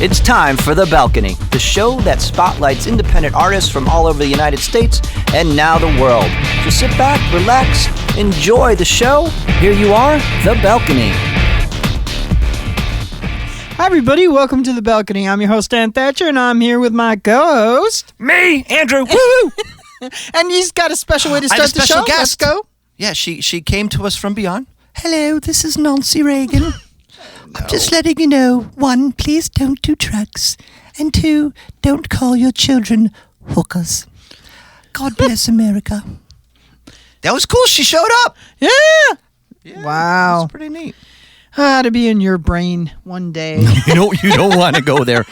It's time for The Balcony, the show that spotlights independent artists from all over the United States and now the world. So sit back, relax, enjoy the show. Here you are, The Balcony. Hi, everybody. Welcome to The Balcony. I'm your host, Dan Thatcher, and I'm here with my co-host, Me, Andrew. Woo! And he's got a special way to I have start a the special show. guest. Let's go. Yeah, she came to us from beyond. Hello, this is Nancy Reagan. I'm just letting you know, 1, please don't do drugs. And 2, don't call your children hookers. God bless America. That was cool. She showed up. Yeah. That Wow. was pretty neat. To be in your brain one day. You don't want to go there.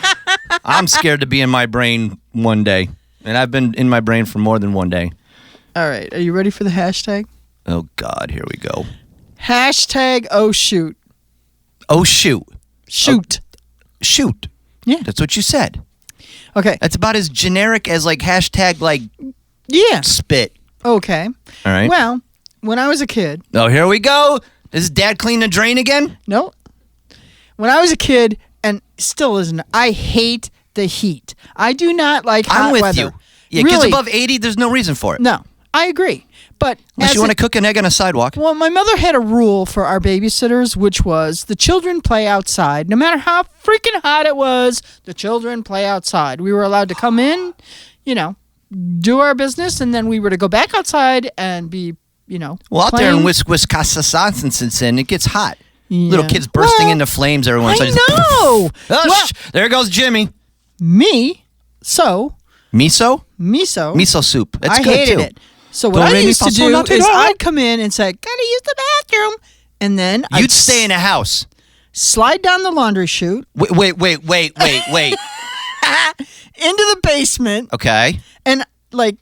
I'm scared to be in my brain one day. And I've been in my brain for more than one day. All right. Are you ready for the hashtag? Oh, God. Here we go. Hashtag oh shoot. Oh, shoot. Shoot. Shoot. Yeah. That's what you said. Okay. That's about as generic as like hashtag like Yeah. spit. Okay. All right. Well, when I was a kid. Oh, here we go. Is Dad clean the drain again? No. When I was a kid, and still isn't, I hate the heat. I do not like hot I'm with weather. you. Yeah, it gets Really? above 80, there's no reason for it. No, I agree. But Unless as you want to a- cook an egg on a sidewalk. Well, my mother had a rule for our babysitters, which was the children play outside. No matter how freaking hot it was, the children play outside. We were allowed to come in, do our business, and then we were to go back outside and be, Well, out there in playing. Wisconsin, it gets hot. Yeah. Little kids bursting Well, into flames every once in a I while. know. Oh, Well, there goes Jimmy. Miso. Miso soup. It's I good hated too. it. So what Don't I make me used to fall so do naughty, is no. I'd come in and say, gotta use the bathroom. And then You'd I'd stay in a house. slide down the laundry chute Wait. into the basement. Okay. And like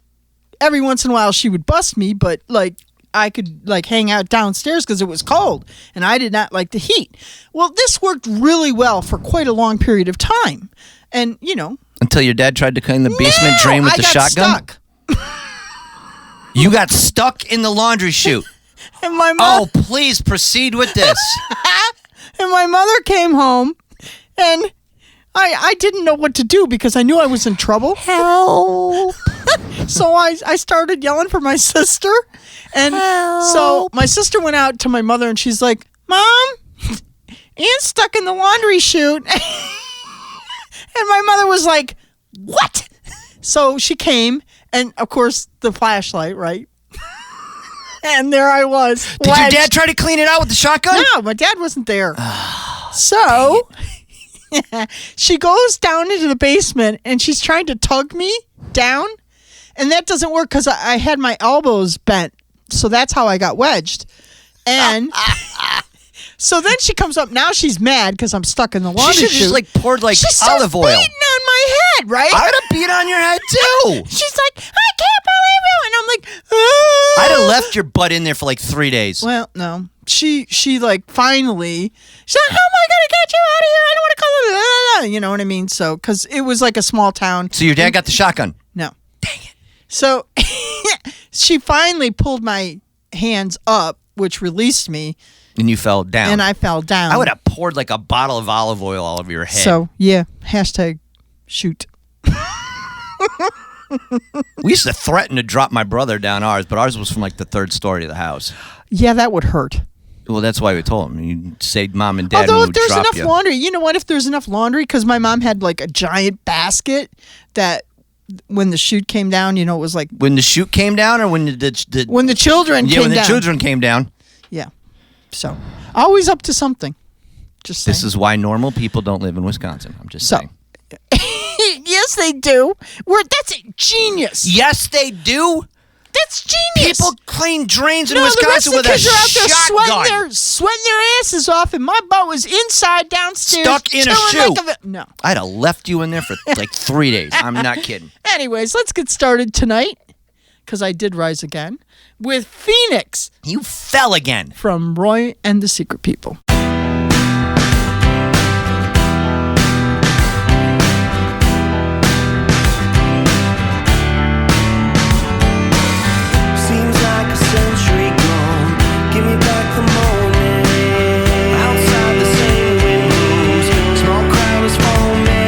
every once in a while she would bust me, but like I could like hang out downstairs because it was cold and I did not like the heat. Well, this worked really well for quite a long period of time. And Until your dad tried to clean the basement drain with I the got shotgun? Stuck. You got stuck in the laundry chute. And my mom Oh, please proceed with this. and my mother came home and I didn't know what to do because I knew I was in trouble. Help. So I started yelling for my sister. And so my sister went out to my mother and she's like, Mom, Anne's stuck in the laundry chute. And my mother was like, what? So she came and, of course, the flashlight, right? And there I was. Did your dad try to clean it out with the shotgun? No, my dad wasn't there. So she goes down into the basement and she's trying to tug me down. And that doesn't work because I had my elbows bent. So that's how I got wedged. And so then she comes up. Now she's mad because I'm stuck in the laundry She should chute. just like poured like She's olive oil. beating on my head, right? I would have beat on your head too. She's like, I can't believe you. And I'm like, oh. I'd have left your butt in there for like 3 days. Well, no. She like finally, she's like, how am I going to get you out of here? I don't want to call it. You know what I mean? So, because it was like a small town. So your dad got the shotgun? No. Dang it. So she finally pulled my hands up, which released me. And you fell down. And I fell down. I would have poured like a bottle of olive oil all over your head. So, yeah. Hashtag shoot. We used to threaten to drop my brother down ours, but ours was from like the 3rd story of the house. Yeah, that would hurt. Well, that's why we told him. You say Mom and Dad Although would if there's drop enough you. laundry, you know what? If there's enough laundry, because my mom had like a giant basket that when the chute came down, it was like When the chute came down or when the when the children yeah, came when the down. children came down. Yeah. So always up to something. Just saying. This is why normal people don't live in Wisconsin. I'm just So- saying. Yes, they do. That's genius. Yes, they do. That's genius. People clean drains in No, the rest Wisconsin of with the a kids are out there shotgun. sweating their asses off, and my butt was inside downstairs. Stuck in a chilling chute. like no. I'd have left you in there for like 3 days. I'm not kidding. Anyways, let's get started tonight, because I did rise again, with Phoenix You fell again. from Roy and the Secret People. Seems like a century gone. Give me back the moment. Outside the same windows, small crowd is forming.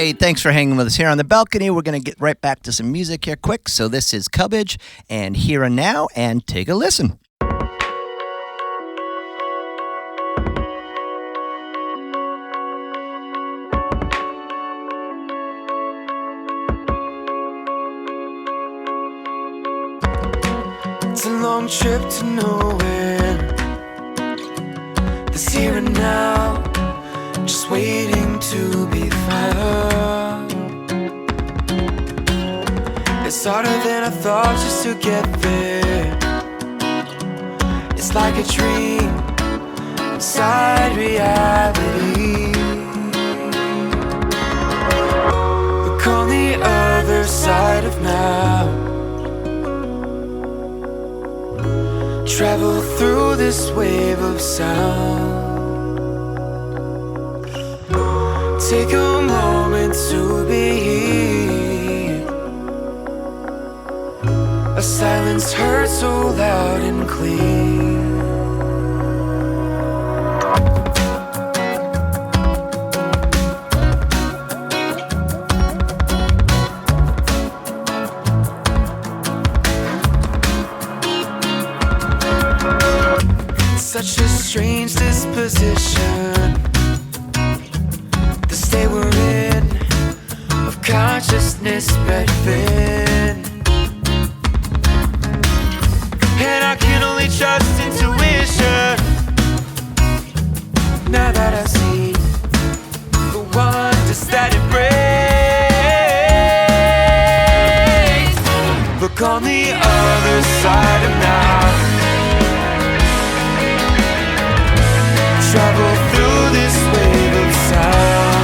Hey, thanks for hanging with us here on the balcony. We're going to get right back to some music here quick. So this is Cubbage and Here and Now, and take a listen. It's a long trip to nowhere. This here and now, just waiting to be found. It's harder than I thought just to get there. It's like a dream inside reality. Look on the other side of now. Travel through this wave of sound. Take a moment to be here. A silence heard so loud and clear. Such a strange disposition, the state we're in, of consciousness spread thin. And I can only trust intuition. Now that I see the wonders that it brings. Look on the other side of now. Travel through this wave of sound.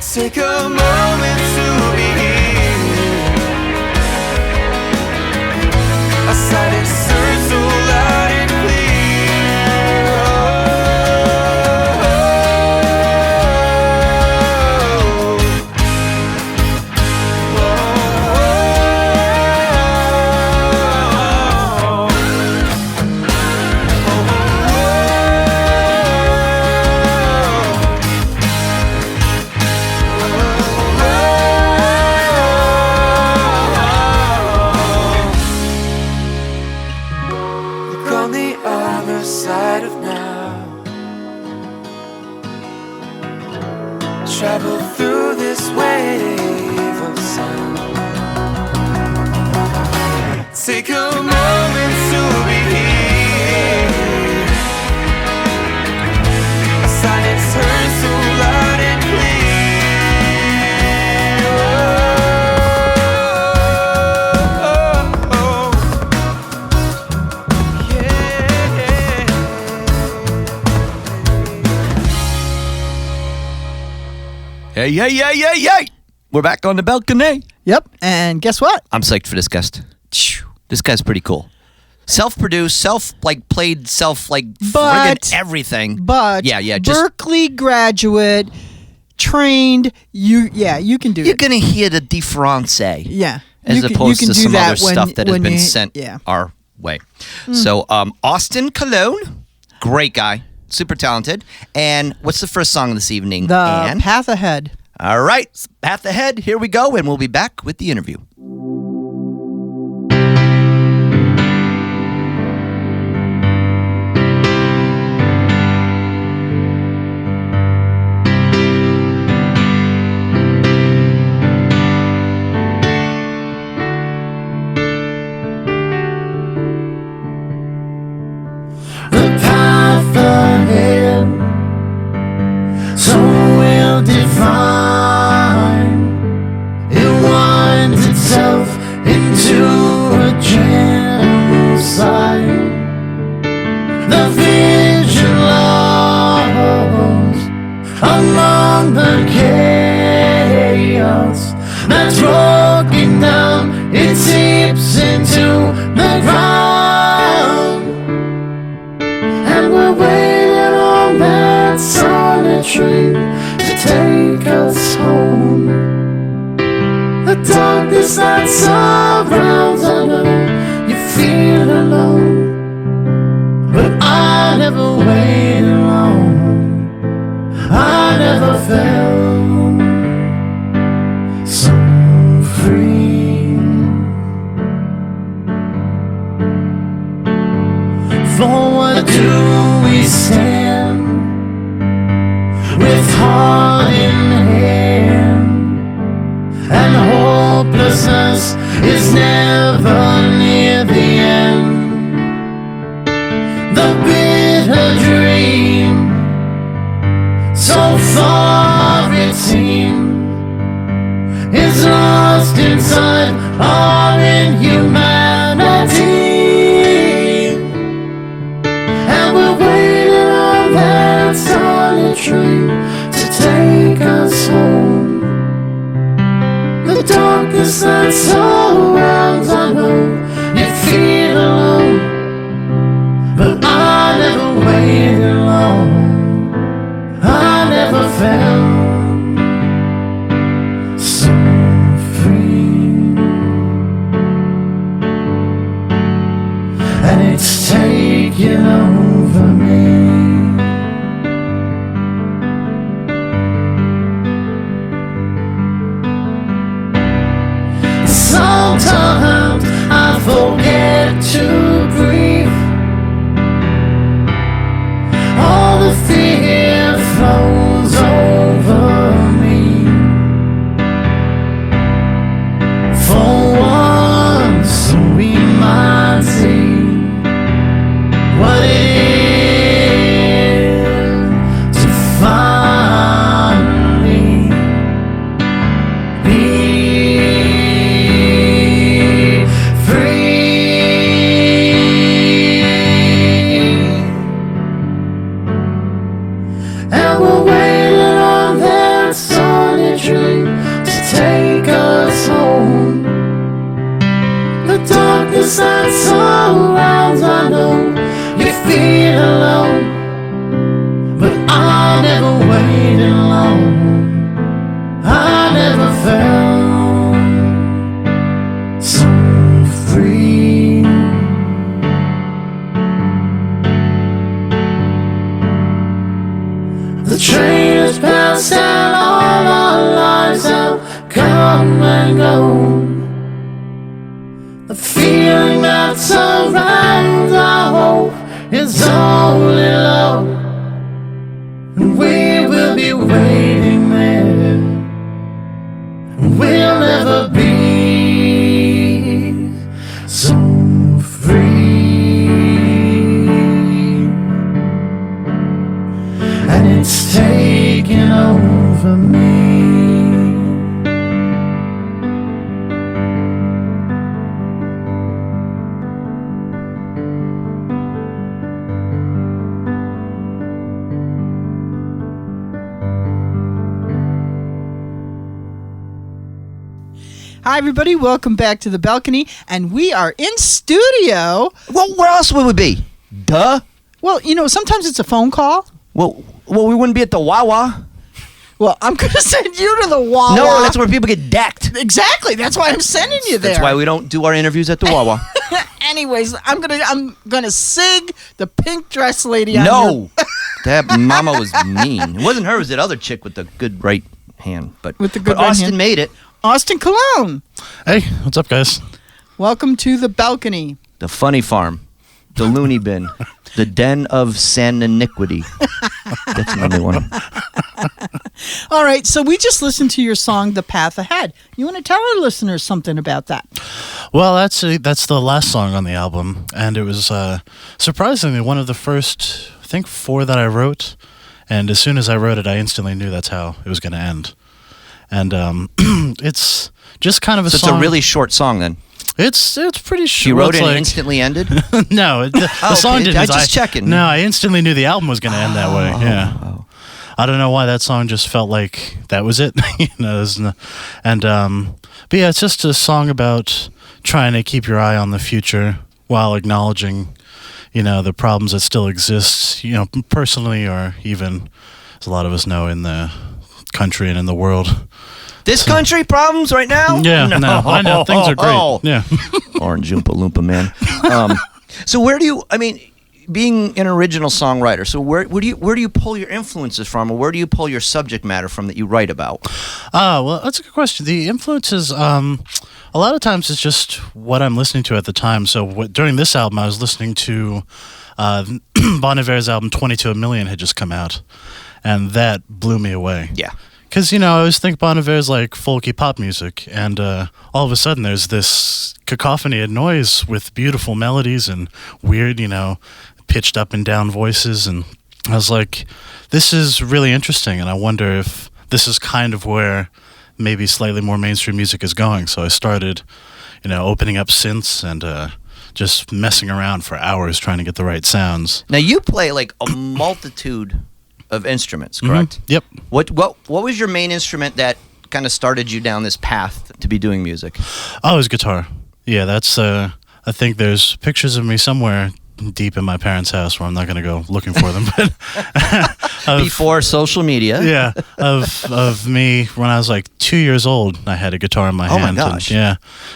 Take a moment to be here. A silence heard so loud and travel through this wave of sound. Take a moment to be here. A silence heard so loud and clear. Oh, oh, oh. Yeah. Hey, hey, hey, hey, hey! We're back on the balcony. Yep. And guess what? I'm psyched for this guest. This guy's pretty cool. Self-produced, played, friggin' everything. But just Berkeley graduate, trained. You can do you're it. gonna hear the difference. Yeah. As opposed to some other stuff that has been you- sent yeah. our way. So, Austin Cologne, great guy, super talented. And what's the first song this evening, The Ann? Path Ahead. All right, Path Ahead, here we go, and we'll be back with the interview. The path ahead, so well defined, it winds itself darkness that surrounds, I know you feel alone, but I never waited long. I never felt so free, and it's taking over me. Sometimes I forget to breathe. All the fear flows over me. For once we might see what it is to finally be that surrounds, I know you feel alone, but I never waited long. I never felt so free. The train has passed and all our lives have come and gone. The feeling that surrounds our hope is only love, and we will be waiting there. We'll never be so free, and it's taking over me. Hi, everybody. Welcome back to The Balcony. And we are in studio. Well, where else would we be? Duh. Well, you know, sometimes it's a phone call. Well, we wouldn't be at the Wawa. Well, I'm going to send you to the Wawa. No, that's where people get decked. Exactly. That's why I'm sending you there. That's why we don't do our interviews at the Wawa. Anyways, I'm gonna sig the pink dress lady on No. That mama was mean. It wasn't her. It was that other chick with the good right hand. But, With the good but right Austin hand. made it. Austin Cologne. Hey, what's up, guys? Welcome to The Balcony. The funny farm. The loony bin. The den of saniniquity. That's another one. All right, so we just listened to your song, The Path Ahead. You want to tell our listeners something about that? Well, that's the last song on the album, and it was surprisingly one of the first, I think, 4 that I wrote. And as soon as I wrote it, I instantly knew that's how it was going to end. And it's just kind of a So song. it's a really short song then. It's pretty short. She wrote it It's and instantly ended? No, the song okay. didn't. I just checking. No, I instantly knew the album was going to end that way. Yeah. Oh. I don't know why that song just felt like that was it. You know, but yeah, it's just a song about trying to keep your eye on the future while acknowledging, you know, the problems that still exist, you know, personally or even, as a lot of us know, in the country and in the world. This country problems right now? Yeah, no, I know things are great. Oh. Yeah. Orange Oompa Loompa man. So where do you? I mean, being an original songwriter, so where do you pull your influences from, or where do you pull your subject matter from that you write about? Well, that's a good question. The influences, a lot of times it's just what I'm listening to at the time. So during this album, I was listening to Bon Iver's album 22 A Million had just come out, and that blew me away. Yeah. Because, you know, I always think Bon Iver's like folky pop music, and all of a sudden there's this cacophony of noise with beautiful melodies and weird, you know, pitched up and down voices, and I was like, this is really interesting, and I wonder if this is kind of where maybe slightly more mainstream music is going. So I started, you know, opening up synths and just messing around for hours trying to get the right sounds. Now you play like a multitude of instruments, correct? Yep. What was your main instrument that kind of started you down this path to be doing music? Oh, it was guitar. Yeah, that's. I think there's pictures of me somewhere deep in my parents' house where I'm not going to go looking for them. But Before social media. Yeah, of me when I was like 2 years old, I had a guitar in my Oh my hand. gosh. And yeah,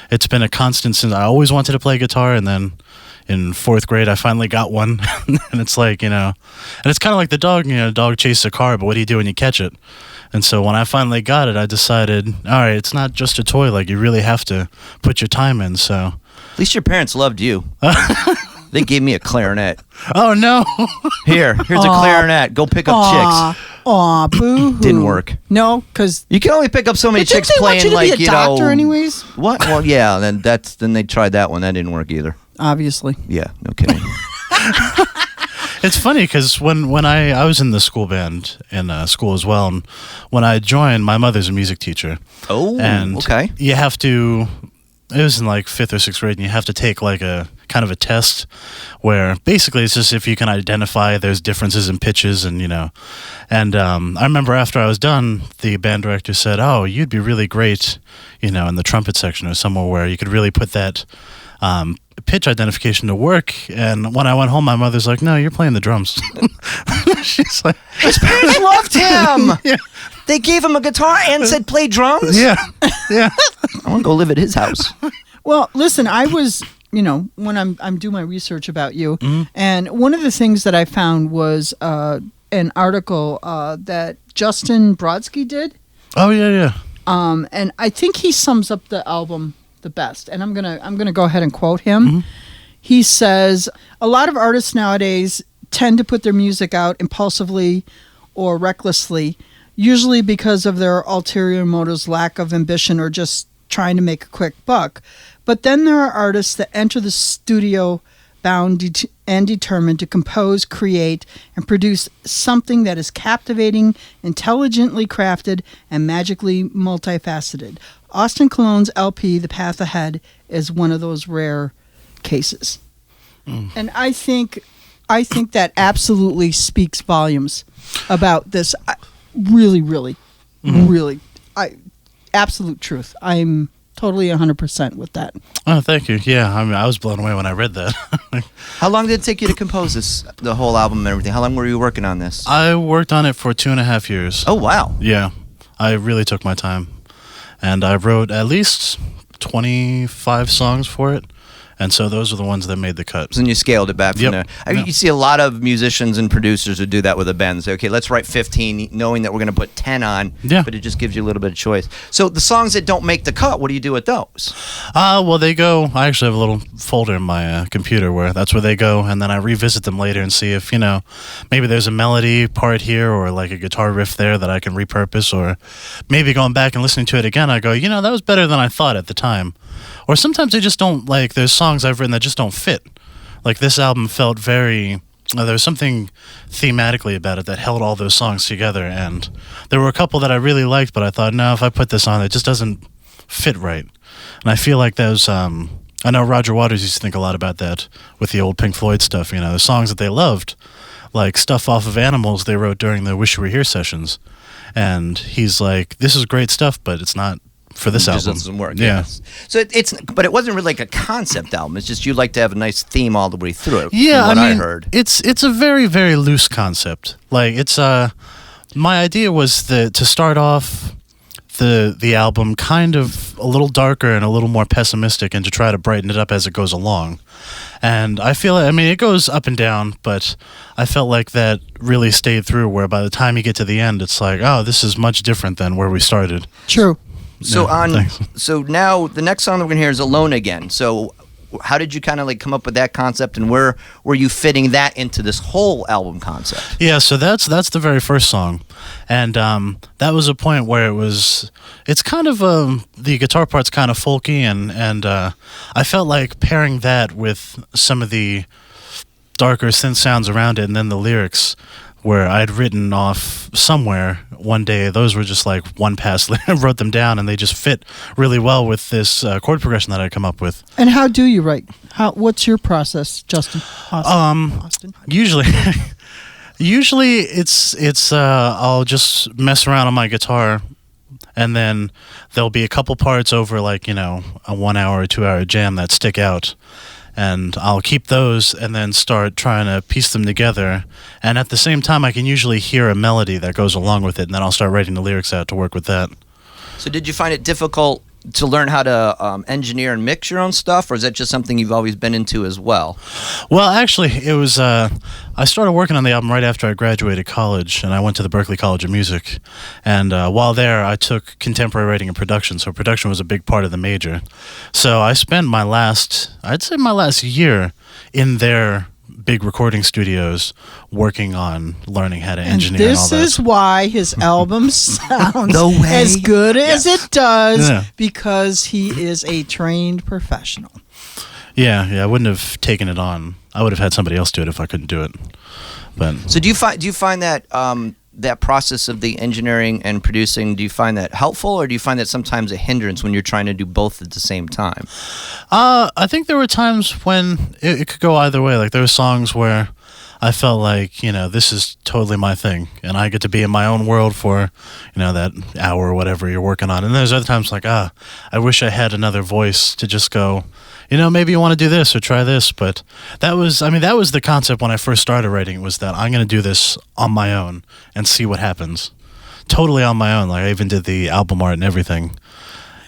it's been a constant since. I always wanted to play guitar, and then in 4th grade, I finally got one. And it's like, and it's kind of like the dog. Dog chases a car, but what do you do when you catch it? And so when I finally got it, I decided, all right, it's not just a toy. Like, you really have to put your time in. So At least your parents loved you. They gave me a clarinet. oh no. Here's a clarinet. Go pick up chicks. Aw, boo. Didn't work. No, because You can only pick up so many didn't chicks they want playing you to like be a doctor anyways? What? Well, yeah. Then they tried that one. That didn't work either. Obviously. Yeah. No kidding. It's funny because when I was in the school band in school as well, and when I joined, my mother's a music teacher. Oh. And okay. you have to. It was in like 5th or 6th grade, and you have to take like a kind of a test where basically it's just if you can identify there's differences in pitches and I remember after I was done, the band director said, "Oh, you'd be really great, in the trumpet section or somewhere where you could really put that pitch identification to work." And when I went home, my mother's like, "No, you're playing the drums." She's like, His parents loved him. Yeah. They gave him a guitar and said play drums. "Yeah, yeah." I want to go live at his house. Well, listen, I was, when I'm doing my research about you, and one of the things that I found was an article that Justin Brodsky did. Oh yeah. And I think he sums up the album the best. And I'm gonna go ahead and quote him. He says, "A lot of artists nowadays tend to put their music out impulsively or recklessly, usually because of their ulterior motives, lack of ambition, or just trying to make a quick buck. But then there are artists that enter the studio bound and determined to compose, create, and produce something that is captivating, intelligently crafted, and magically multifaceted. Austin Cologne's LP, The Path Ahead, is one of those rare cases." And I think that absolutely speaks volumes about this. Really, really, really, absolute truth. I'm totally 100% with that. Oh, thank you. Yeah, I was blown away when I read that. How long did it take you to compose the whole album and everything? How long were you working on this? I worked on it for 2.5 years. Oh, wow. Yeah, I really took my time. And I wrote at least 25 songs for it. And so those are the ones that made the cut. And you scaled it back from Yep. there. I mean, you see a lot of musicians and producers who do that with a band. They say, okay, let's write 15, knowing that we're going to put 10 on, Yeah. but it just gives you a little bit of choice. So the songs that don't make the cut, what do you do with those? Well, they go. I actually have a little folder in my computer where that's where they go, and then I revisit them later and see if maybe there's a melody part here or like a guitar riff there that I can repurpose, or maybe going back and listening to it again, I go, that was better than I thought at the time. Or sometimes they just don't, like, there's songs I've written that just don't fit. Like, this album felt very, there's something thematically about it that held all those songs together, and there were a couple that I really liked, but I thought, no, if I put this on, it just doesn't fit right. And I feel like those, I know Roger Waters used to think a lot about that with the old Pink Floyd stuff, the songs that they loved, like stuff off of Animals they wrote during the Wish You Were Here sessions. And he's like, this is great stuff, but it's not for this It just album. doesn't work. Yeah. Yes. So but it wasn't really like a concept album. It's just you like to have a nice theme all the way through. Yeah, from what I mean, I heard. it's a very, very loose concept. Like, it's my idea was to start off the album kind of a little darker and a little more pessimistic, and to try to brighten it up as it goes along. And I feel, it goes up and down, but I felt like that really stayed through, where by the time you get to the end, it's like, oh, this is much different than where we started. True. So Yeah, so now the next song that we're gonna hear is "Alone Again." So how did you kind of like come up with that concept, and where were you fitting that into this whole album concept? Yeah, so that's the very first song, and that was a point where it's kind of the guitar part's kind of folky, and I felt like pairing that with some of the darker synth sounds around it, and then the lyrics, where I'd written off somewhere one day, those were just like one pass. I wrote them down, and they just fit really well with this chord progression that I'd come up with. And how do you write? What's your process, Justin? Austin? Usually it's I'll just mess around on my guitar and then there'll be a couple parts over like, a 1 hour or 2 hour jam that stick out. And I'll keep those and then start trying to piece them together. And at the same time, I can usually hear a melody that goes along with it, and then I'll start writing the lyrics out to work with that. So did you find it difficult to learn how to engineer and mix your own stuff, or is that just something you've always been into as well? Well, actually, it was. I started working on the album right after I graduated college, and I went to the Berklee College of Music. And while there, I took contemporary writing and production, so production was a big part of the major. So I spent my last year in their big recording studios working on learning how to engineer and all that. This is why his album sounds No way. as good as it does, Yeah. because he is a trained professional. Yeah, I wouldn't have taken it on. I would have had somebody else do it if I couldn't do it. But So do you find that that process of the engineering and producing, do you find that helpful, or do you find that sometimes a hindrance when you're trying to do both at the same time? I think there were times when it could go either way. Like there were songs where I felt like, this is totally my thing, and I get to be in my own world for, that hour or whatever you're working on. And there's other times like, I wish I had another voice to just go, maybe you want to do this or try this. But that was the concept when I first started writing, was that I'm going to do this on my own and see what happens. Totally on my own. Like I even did the album art and everything.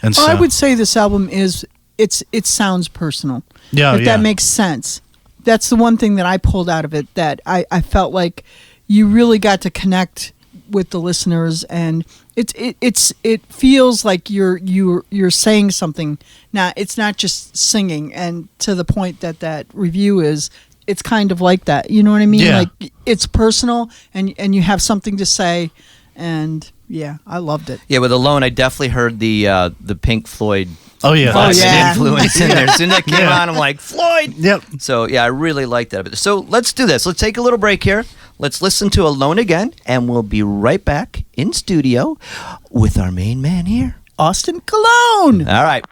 And so I would say this album it sounds personal. Yeah, if that makes sense. That's the one thing that I pulled out of it, that I felt like you really got to connect with the listeners, and it feels like you're saying something. Now it's not just singing, and to the point that review is, it's kind of like that. You know what I mean? Yeah. Like it's personal, and you have something to say, and yeah, I loved it. Yeah, with Alone, I definitely heard the Pink Floyd Oh yeah, influence in there. As soon as that came on, I'm like, Floyd! Yep. So yeah, I really like that. So let's do this. Let's take a little break here. Let's listen to Alone again, and we'll be right back in studio with our main man here, Austin Cologne. All right.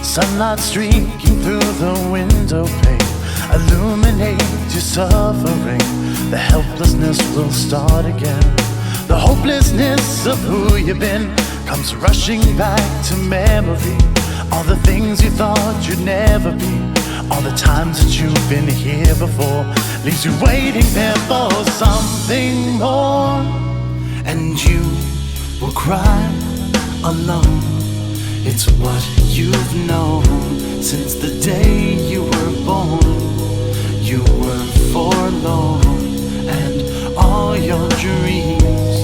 Sunlight streaking through the window pane, illuminate your suffering. The helplessness will start again. The hopelessness of who you've been comes rushing back to memory. All the things you thought you'd never be, all the times that you've been here before, leaves you waiting there for something more. And you will cry alone. It's what you've known since the day you were born. You were forlorn, and all your dreams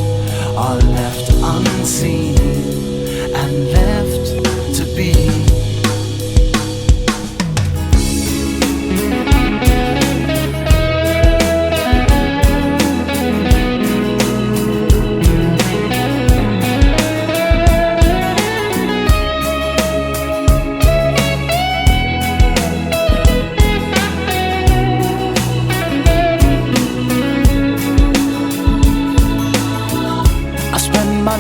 are left unseen and left to be.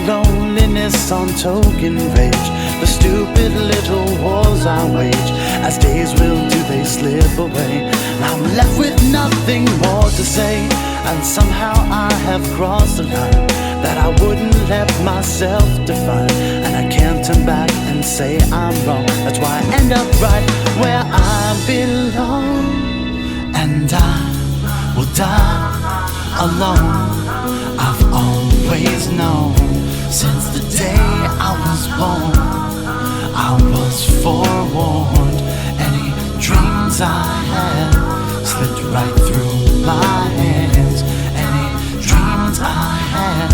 Loneliness on token rage, the stupid little wars I wage. As days will do, they slip away, and I'm left with nothing more to say. And somehow I have crossed a line that I wouldn't let myself define, and I can't turn back and say I'm wrong. That's why I end up right where I belong, and I will die alone. I've always known since the day I was born, I was forewarned. Any dreams I had slipped right through my hands. Any dreams I had.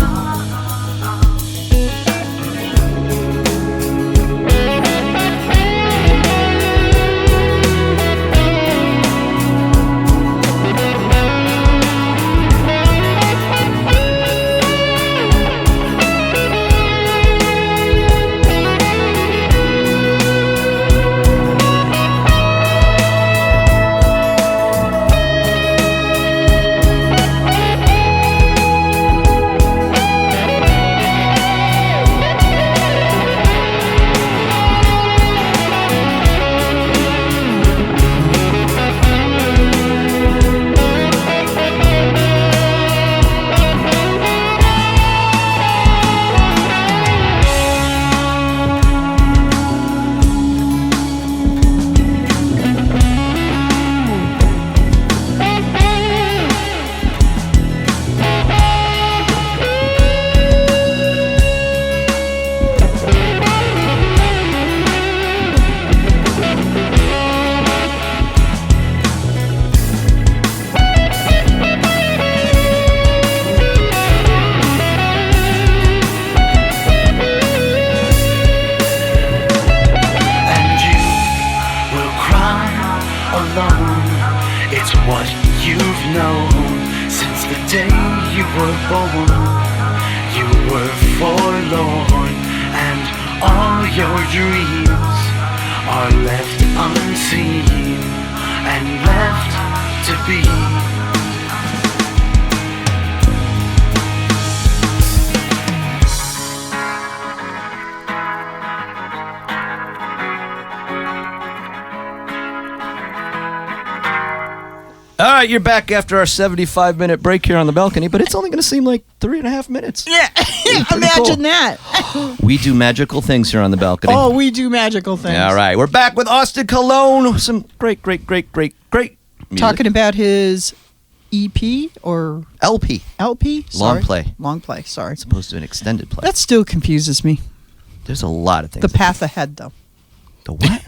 you've known since the day you were born. You were forlorn, and all your dreams are left unseen and left to be. All right, you're back after our 75-minute break here on the balcony, but it's only going to seem like 3.5 minutes. Yeah, imagine that. We do magical things here on the balcony. Oh, we do magical things. All right, we're back with Austin Cologne. Some great music. Talking about his EP or LP. LP? Long play. Long play, sorry. As opposed to an extended play. That still confuses me. There's a lot of things. The Path Ahead, though. The what?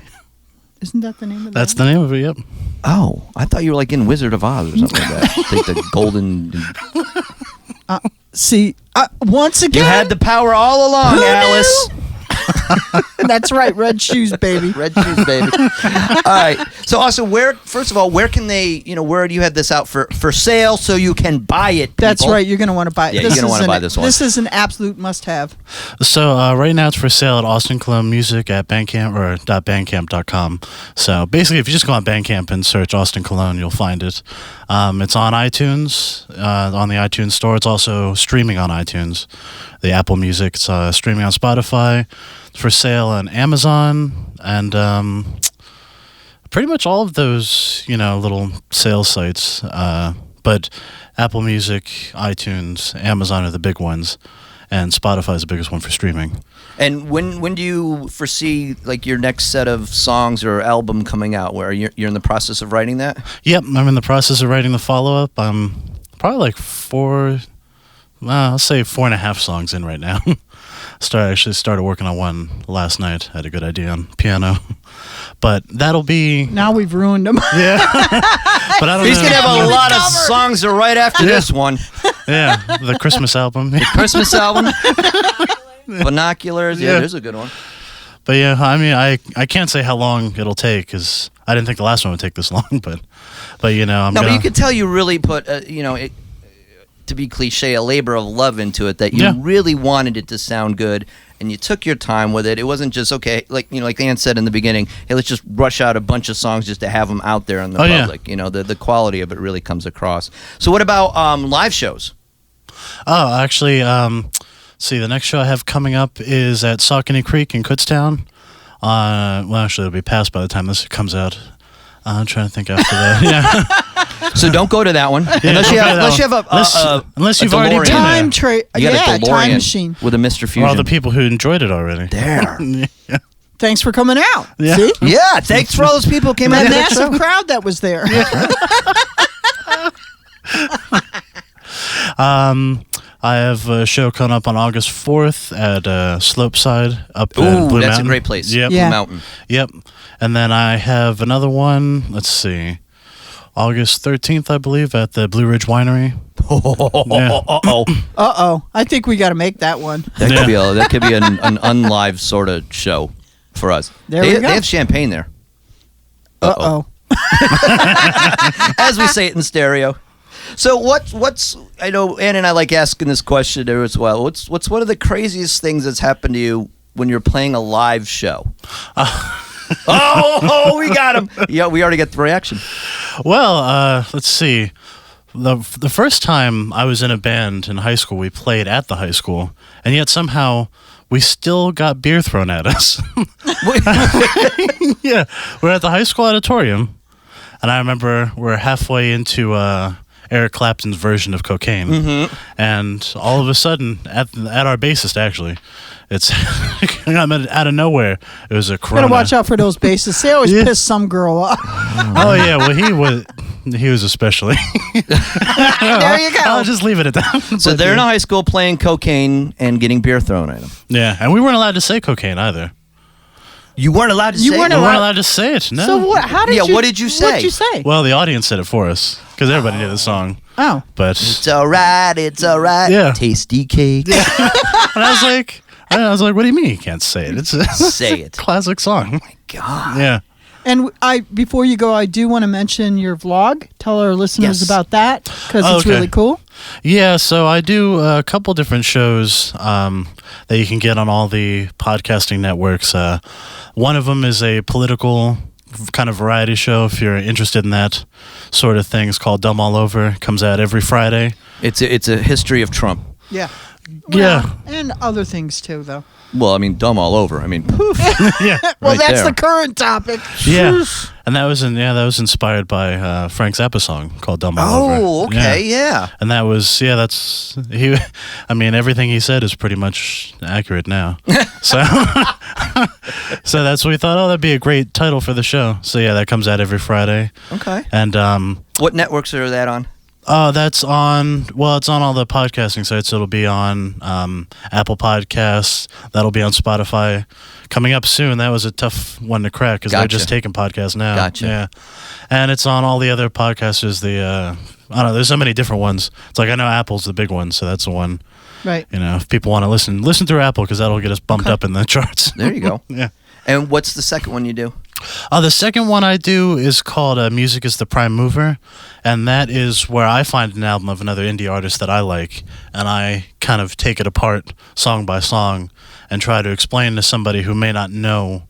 Isn't that the name of that? That's the name of it, yep. Oh, I thought you were like in Wizard of Oz or something like that. Like the golden... See, once again... You had the power all along, Who Alice. knew? That's right, red shoes, baby. Red shoes, baby. All right. So, also, first of all, where can they, where do you have this out for sale so you can buy it, people? That's right. You're going to want to buy it. Yeah, you're going to want to buy this one. This is an absolute must-have. So right now it's for sale at Austin Cologne Music at Bandcamp or .bandcamp.com. So basically, if you just go on Bandcamp and search Austin Cologne, you'll find it. It's on iTunes, on the iTunes store. It's also streaming on iTunes, the Apple Music. It's streaming on Spotify. It's for sale on Amazon and pretty much all of those, little sales sites. But Apple Music, iTunes, Amazon are the big ones, and Spotify is the biggest one for streaming. And when do you foresee like your next set of songs or album coming out? Where you're in the process of writing that? Yep, I'm in the process of writing the follow-up. I'm probably like I'll say 4.5 songs in right now. Started working on one last night. I had a good idea on piano, but that'll be. Now we've ruined them. Yeah, but I don't He's know. gonna have a lot of songs to write after this one. Yeah, the Christmas album. Christmas album. Binoculars. Yeah, there's a good one. But yeah, I mean, I can't say how long it'll take because I didn't think the last one would take this long. But but you could tell you really put to be cliche, a labor of love into it, that you really wanted it to sound good, and you took your time with it. It wasn't just, okay, like Ann said in the beginning, hey, let's just rush out a bunch of songs just to have them out there in the public. Yeah. The quality of it really comes across. So what about live shows? Oh, actually, see, the next show I have coming up is at Saucony Creek in Kutztown. Well, actually, it'll be past by the time this comes out. I'm trying to think after that. Yeah. So don't go to that one unless you've already been time there. You got a DeLorean time machine with a Mr. Fusion. All the people who enjoyed it already. There. Yeah. Thanks for coming out. Yeah. See? Yeah. Thanks for all those people who came out. That massive crowd that was there. I have a show coming up on August 4th at Slopeside up in Blue that's Mountain. A great place. Yep. Blue Mountain. Yep. And then I have another one, let's see, August 13th, I believe, at the Blue Ridge Winery. Uh-oh. I think we got to make that one. That could be an unlive sort of show for us. We go. They have champagne there. Uh-oh. As we say it in stereo. So what's I know Ann and I like asking this question there as well. What's one of the craziest things that's happened to you when you're playing a live show? We got him. Yeah, we already got the reaction. Well, let's see. The first time I was in a band in high school, we played at the high school, and yet somehow we still got beer thrown at us. Yeah, we're at the high school auditorium, and I remember we're halfway into Eric Clapton's version of Cocaine, and all of a sudden, at our bassist actually, it's out of nowhere. It was a Corona. Gotta watch out for those bassists. They always piss some girl off. Oh yeah, well he was especially. There you go. I'll just leave it at that. So they're in high school playing cocaine and getting beer thrown at them. Yeah, and we weren't allowed to say cocaine either. You weren't allowed to say it? We weren't allowed to say it, no. So what? How did you? What did you say? What did you say? Well, the audience said it for us, because everybody knew the song. Oh. But It's all right. Yeah. Tasty cake. and I was like, what do you mean you can't say it? It's Say it. classic song. God. Yeah. And before you go, I do want to mention your vlog. Tell our listeners Yes. about that because it's Okay. really cool. Yeah, so I do a couple different shows that you can get on all the podcasting networks. One of them is a political kind of variety show, if you're interested in that sort of thing. It's called Dumb All Over. Comes out every Friday. It's a history of Trump. Yeah. Yeah. Well, and other things too, though. Well, I mean, dumb all over. I mean, poof. Yeah. Well, Right that's there. the current topic. Yeah. And that was inspired by Frank Zappa song called Dumb All Over. Oh, okay, yeah. And that was that's he. I mean, everything he said is pretty much accurate now. So, so that's what we thought. Oh, that'd be a great title for the show. So yeah, that comes out every Friday. Okay. And What networks are that on? that's on. Well, it's on all the podcasting sites. It'll be on Apple Podcasts. That'll be on Spotify. Coming up soon. That was a tough one to crack because they're Gotcha. just taking podcasts now. Gotcha. Yeah, and it's on all the other podcasters. I don't know. There's so many different ones. It's like I know Apple's the big one, so that's the one. Right. You know, if people want to listen through Apple because that'll get us bumped up in the charts. There you go. Yeah. And what's the second one you do? The second one I do is called Music is the Prime Mover, and that is where I find an album of another indie artist that I like, and I kind of take it apart song by song and try to explain to somebody who may not know,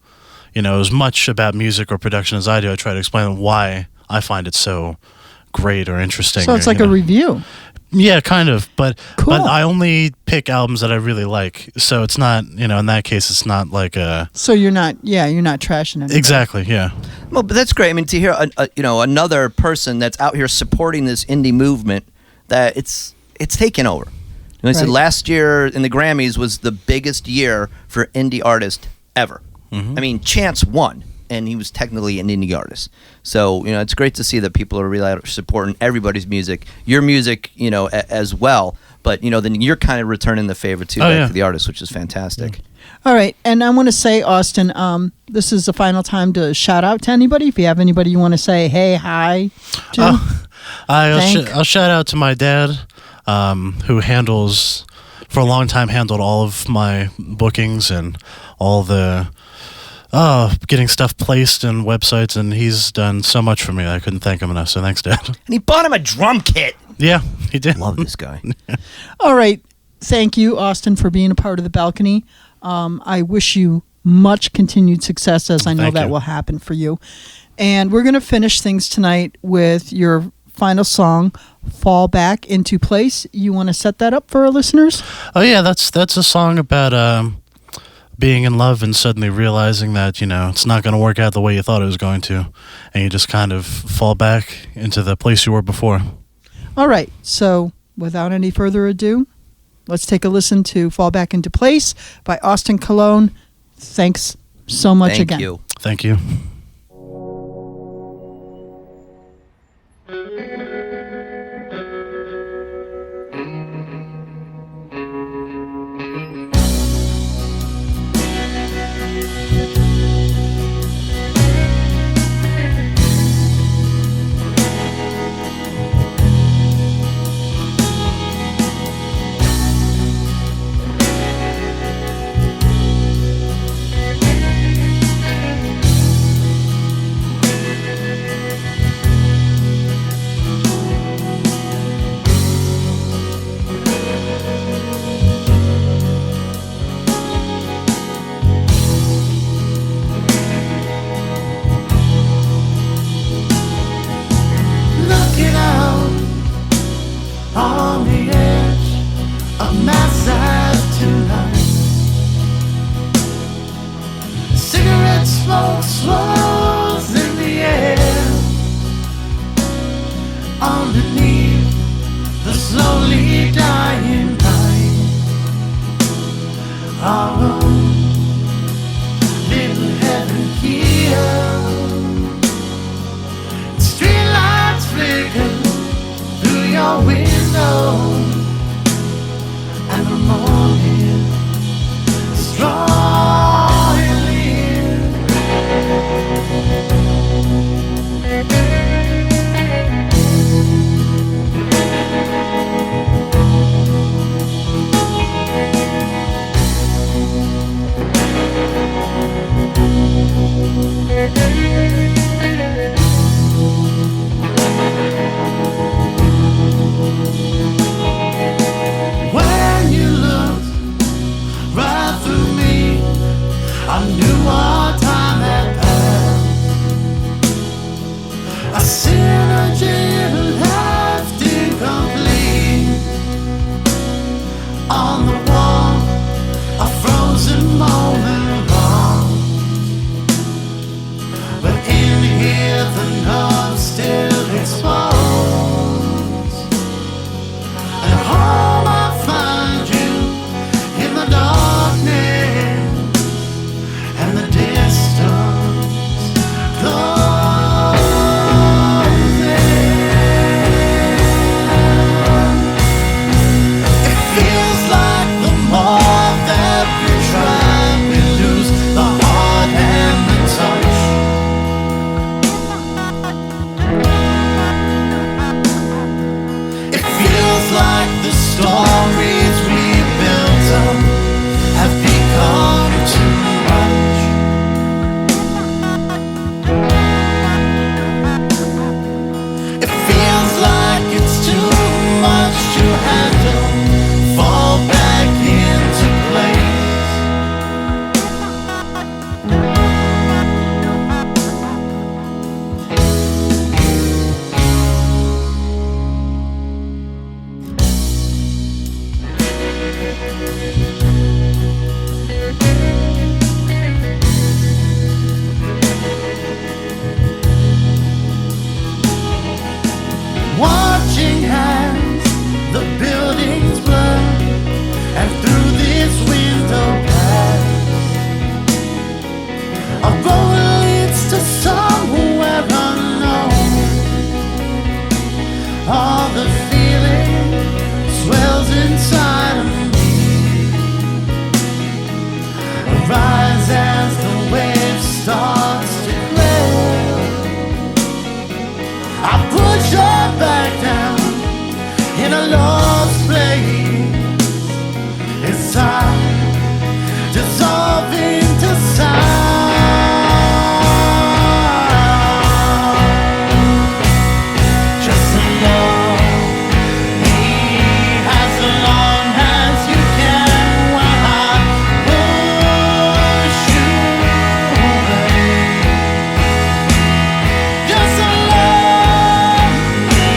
as much about music or production as I do. I try to explain why I find it so great or interesting. So it's or, like a review. Yeah, kind of, but Cool. I only pick albums that I really like, so it's not, in that case, it's not like a... So you're not trashing anybody. Exactly, yeah. Well, but that's great. I mean, to hear another person that's out here supporting this indie movement, that it's taken over. I said Right. last year in the Grammys was the biggest year for indie artist ever. Mhm. I mean, Chance won, and he was technically an indie artist. So it's great to see that people are really out supporting everybody's music, your music, as well. But then you're kind of returning the favor too back to the artist, which is fantastic. All right, and I want to say, Austin, this is the final time to shout out to anybody. If you have anybody you want to say, hey, hi to. I'll shout out to my dad, who for a long time handled all of my bookings and all the getting stuff placed in websites, and he's done so much for me. I couldn't thank him enough. So thanks, Dad. And he bought him a drum kit. Yeah, he did. Love this guy. All right, thank you, Austin, for being a part of the balcony. I wish you much continued success, as I know Thank that you. will happen for you. And we're going to finish things tonight with your final song, Fall Back Into Place. You want to set that up for our listeners? Oh yeah, that's a song about being in love and suddenly realizing that it's not going to work out the way you thought it was going to, and you just kind of fall back into the place you were before. All right, so without any further ado, let's take a listen to Fall Back Into Place by Austin Cologne. Thanks so much Thank again. you. Thank you. Looking out on the edge of massive tonight. Cigarette smoke swirls in the air. Underneath the slowly dying light, our own little heaven here. Streetlights flicker through your window, and the morning is drawing near. stories we built up have become too much. It feels like it's too much to handle. Fall back into place. Watching as the buildings blur and through this window pass, a road leads to somewhere unknown. All the feeling swells inside of me. Rise as the wave starts to clear. I push her back down in a lost place. It's time dissolve into sound. Just love me as long as you can while I push you away. Just love me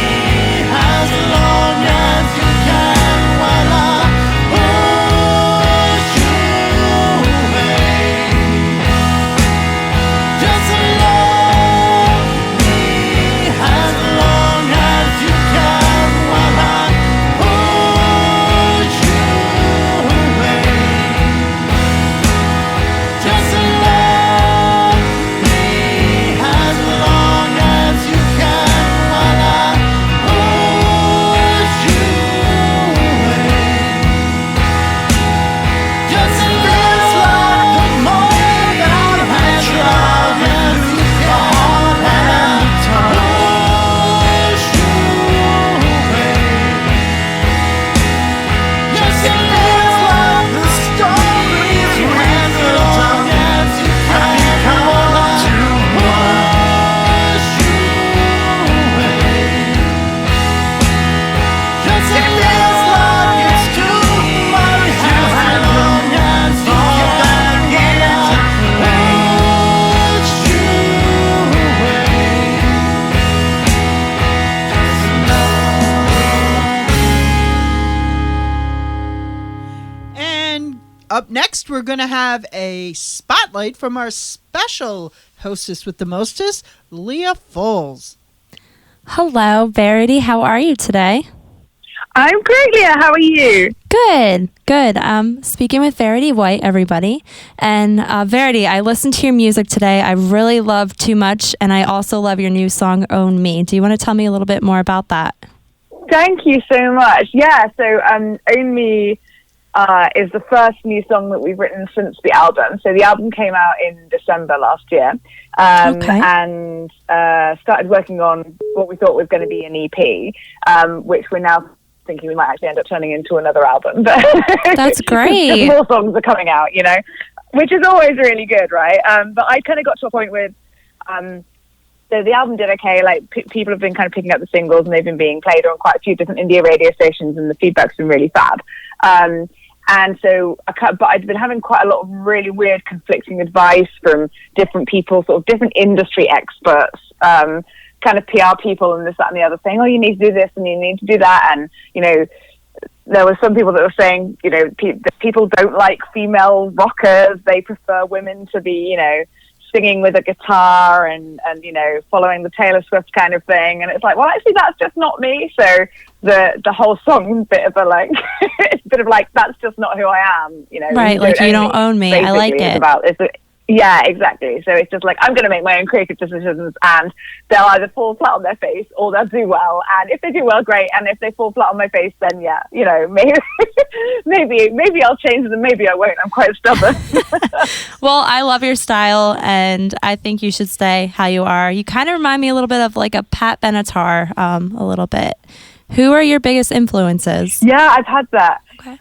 as long as you can while I push you away. Just love me as long as you can while I push you away. Just love me as long as you can while I push you away. Just feels like the more that I try as you can and push you away. Just feels like the stories when long as you can to push you away. Just feels like it's too much to handle as you can to push you away. And up next, we're going to have a spotlight from our special hostess with the mostest, Leah Fuls. Hello, Verity. How are you today? I'm great, Leah. How are you? Good, good. Speaking with Verity White, everybody. And Verity, I listened to your music today. I really love Too Much, and I also love your new song, Own Me. Do you want to tell me a little bit more about that? Thank you so much. Yeah, so Own Me is the first new song that we've written since the album. So the album came out in December last year, and started working on what we thought was going to be an EP, which we're now thinking we might actually end up turning into another album. But That's great. More songs are coming out, you know, which is always really good, right? But I kind of got to a point with, so the album did okay. Like people have been kind of picking up the singles, and they've been being played on quite a few different indie radio stations, and the feedback's been really fab. And so, but I'd been having quite a lot of really weird conflicting advice from different people, sort of different industry experts, kind of PR people and this, that, and the other, saying, oh, you need to do this and you need to do that. And, you know, there were some people that were saying, you know, people don't like female rockers. They prefer women to be, you know, singing with a guitar and you know, following the Taylor Swift kind of thing. And it's like, well, actually, that's just not me. So the whole song's a bit of a like, it's a bit of like, that's just not who I am. You know, Right, like you don't own me. I like it. Yeah, exactly. So it's just like, I'm going to make my own creative decisions, and they'll either fall flat on their face or they'll do well. And if they do well, great. And if they fall flat on my face, then yeah, you know, maybe I'll change them. Maybe I won't. I'm quite stubborn. Well, I love your style, and I think you should stay how you are. You kind of remind me a little bit of like a Pat Benatar, a little bit, Who are your biggest influences? Yeah, I've had that. Okay.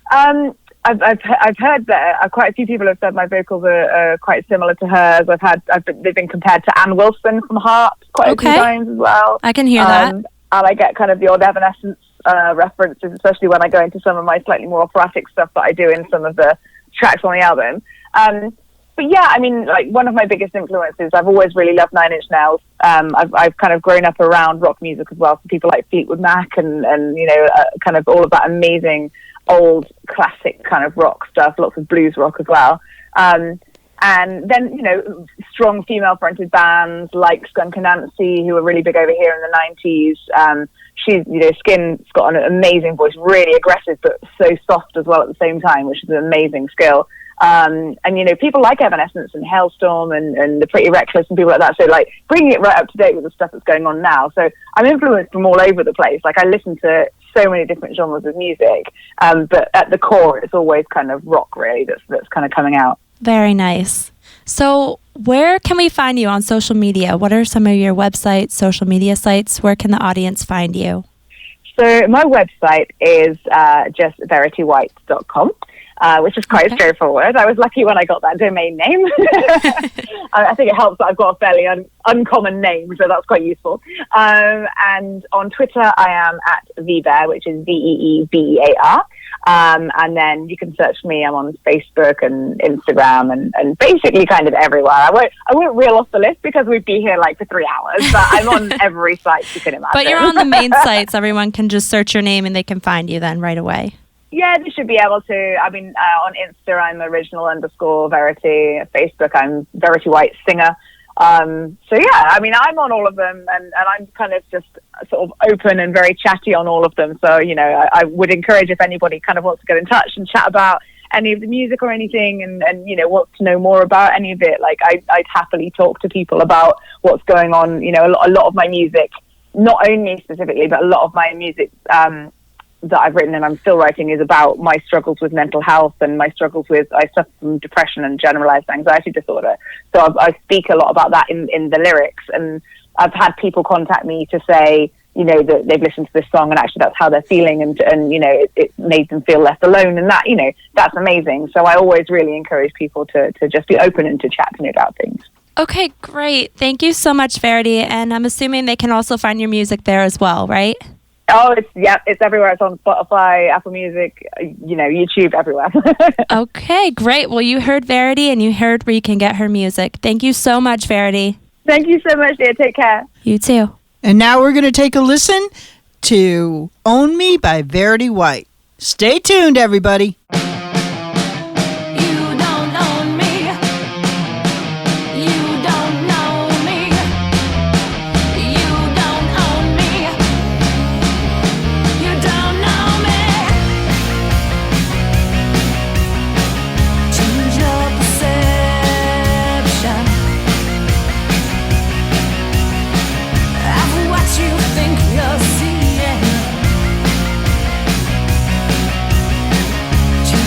I've heard that quite a few people have said my vocals are quite similar to hers. They've been compared to Ann Wilson from Heart quite a few times as well. I can hear that. And I get kind of the odd Evanescence references, especially when I go into some of my slightly more operatic stuff that I do in some of the tracks on the album. But yeah, I mean, like one of my biggest influences, I've always really loved Nine Inch Nails. I've kind of grown up around rock music as well, so people like Fleetwood Mac and kind of all of that amazing old classic kind of rock stuff, lots of blues rock as well. And then, strong female-fronted bands like Skunk Anansie, who were really big over here in the 90s. Skin's got an amazing voice, really aggressive, but so soft as well at the same time, which is an amazing skill. And people like Evanescence and Hailstorm and the Pretty Reckless and people like that. So like bringing it right up to date with the stuff that's going on now. So I'm influenced from all over the place. Like I listen to so many different genres of music. But at the core, it's always kind of rock really that's kind of coming out. Very nice. So where can we find you on social media? What are some of your websites, social media sites? Where can the audience find you? So my website is just veritywhite.com. Which is quite straightforward. I was lucky when I got that domain name. I think it helps that I've got a fairly uncommon name, so that's quite useful. And on Twitter, I am at VBear, which is VEEBEAR. And then you can search me. I'm on Facebook and Instagram and basically kind of everywhere. I won't reel off the list because we'd be here like for 3 hours, but I'm on every site you can imagine. But you're on the main sites. Everyone can just search your name and they can find you then right away. Yeah, they should be able to. I mean, on Insta, I'm original_Verity. Facebook, I'm Verity White Singer. So yeah, I mean, I'm on all of them, and I'm kind of just sort of open and very chatty on all of them. So, I would encourage if anybody kind of wants to get in touch and chat about any of the music or anything and wants to know more about any of it, like I'd happily talk to people about what's going on. A lot of my music, not only specifically, but a lot of my music, that I've written and I'm still writing is about my struggles with mental health and my struggles with, I suffer from depression and generalized anxiety disorder. So I speak a lot about that in the lyrics, and I've had people contact me to say, that they've listened to this song and actually that's how they're feeling and it made them feel less alone, and that, that's amazing. So I always really encourage people to just be open and to chat to me about things. Okay, great. Thank you so much, Verity. And I'm assuming they can also find your music there as well, right? Oh, it's everywhere. It's on Spotify, Apple Music, YouTube, everywhere. Okay, great. Well, you heard Verity and you heard where you can get her music. Thank you so much, Verity. Thank you so much, dear. Take care. You too. And now we're going to take a listen to Own Me by Verity White. Stay tuned, everybody. Change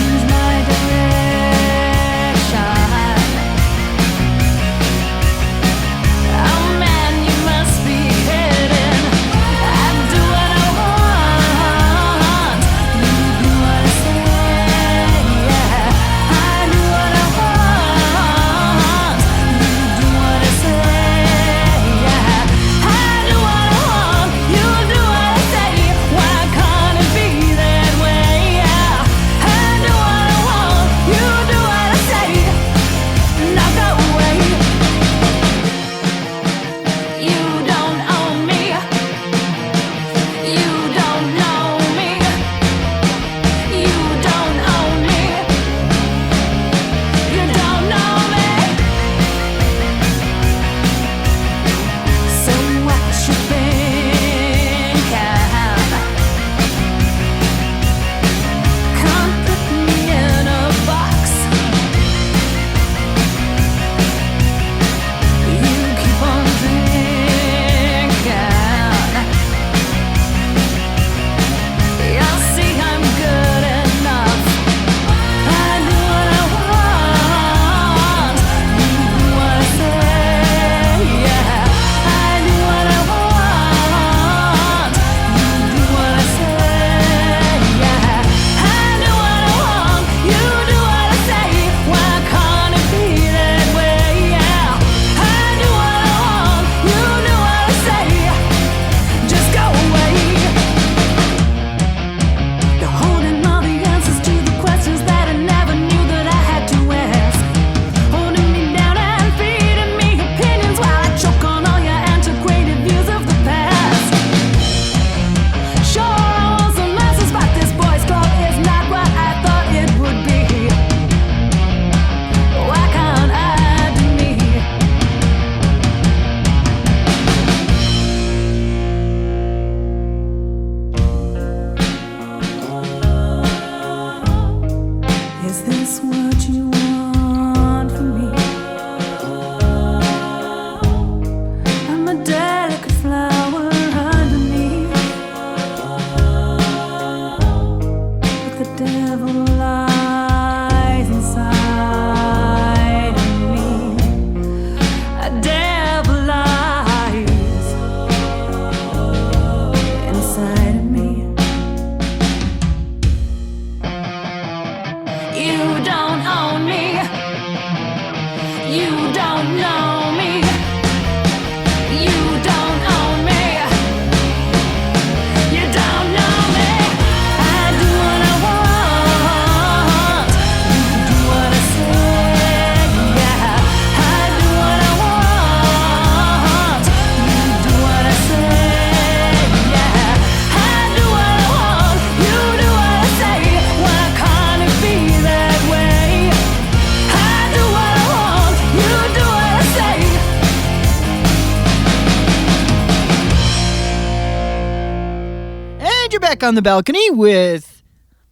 back on the balcony with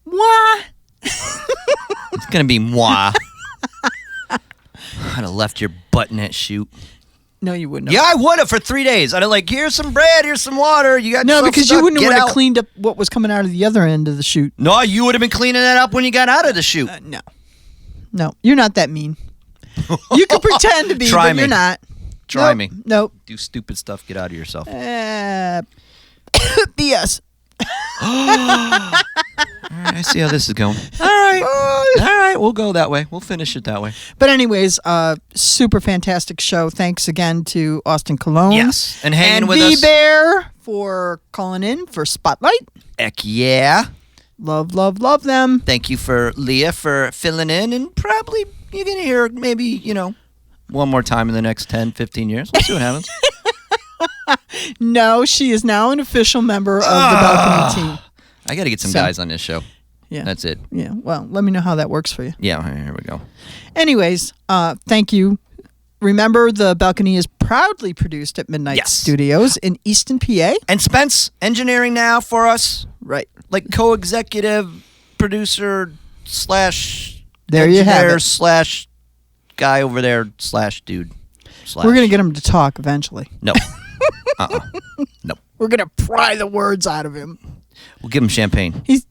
moi. It's gonna be moi. I'd have left your butt in that chute. No, you wouldn't. Yeah, I would have for 3 days. I'd have like, here's some bread, here's some water. You got No, yourself because stuck. you wouldn't Get have out. cleaned up what was coming out of the other end of the chute. No, you would have been cleaning that up when you got out of the chute. No, you're not that mean. You can pretend to be, Try but me. you're not. Try me. Nope. Do stupid stuff. Get out of yourself. BS. All right, I see how this is going. All right, we'll go that way. We'll finish it that way. But anyways, super fantastic show. Thanks again to Austin Cologne. Yes, and hanging and with V us. Bear for calling in for Spotlight. Heck yeah. Love, love, love them. Thank you for Leah for filling in, and probably you're going to hear maybe, one more time in the next 10, 15 years. We'll see what happens. No, she is now an official member of the balcony team. I got to get some guys on this show. Yeah. That's it. Yeah, well, let me know how that works for you. Yeah, here we go. Anyways, thank you. Remember, the balcony is proudly produced at Midnight Studios in Easton, PA. And Spence engineering now for us. Right. Like co-executive producer / There you have it. / guy over there / dude / We're going to get him to talk eventually. No. No. We're going to pry the words out of him. We'll give him champagne. He's...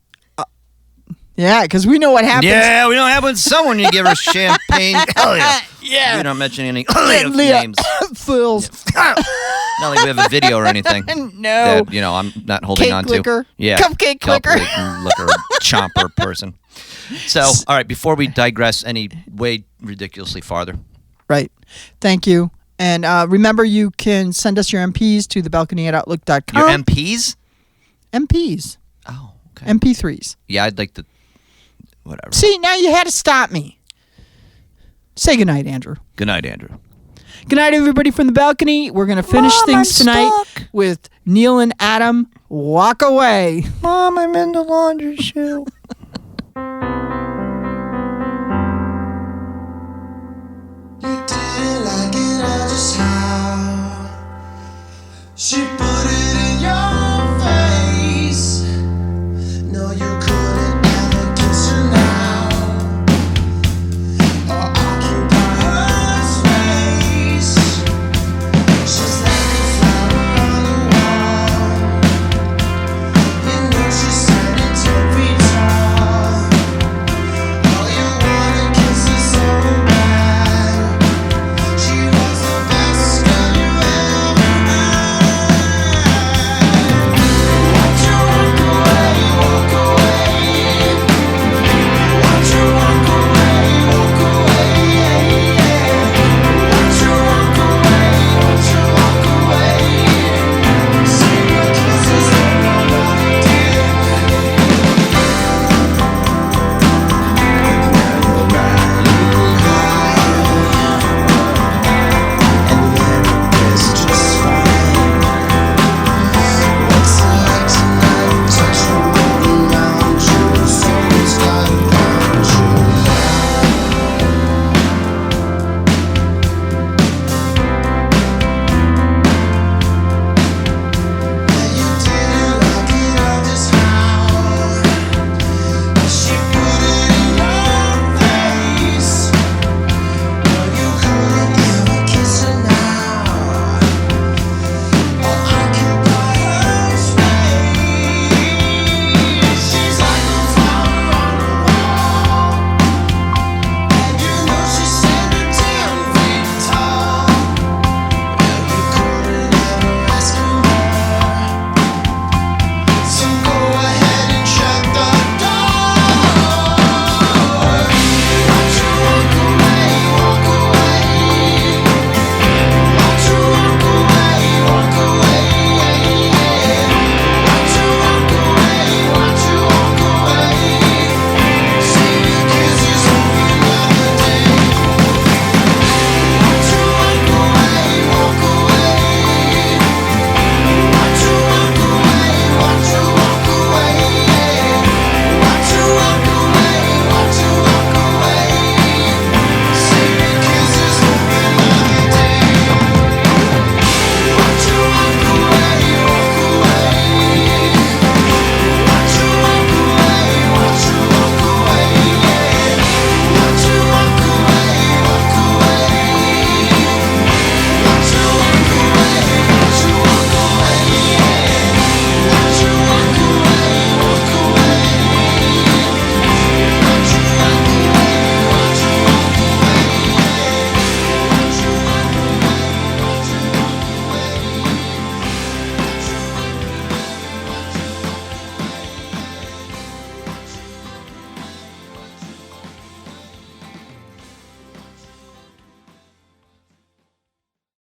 yeah, because we know what happens. Yeah, we know what happens to someone you give her champagne. Oh, yeah. Yeah. We don't mention any Leah names. Fuls. Not like we have a video or anything. No. That, I'm not holding Cake on licker. to. Yeah. Cupcake clicker. Cupcake licker chomper person. So, all right, before we digress any way ridiculously farther. Right. Thank you. And remember, you can send us your MPs to thebalcony@outlook.com. Your MPs? MPs. Oh, okay. MP3s. Yeah, I'd like to. Whatever. See, now you had to stop me. Say goodnight, Andrew. Good night, Andrew. Good night, everybody from the balcony. We're going to finish things tonight with Neil and Adam. Walk away. Mom, I'm in the laundry chute.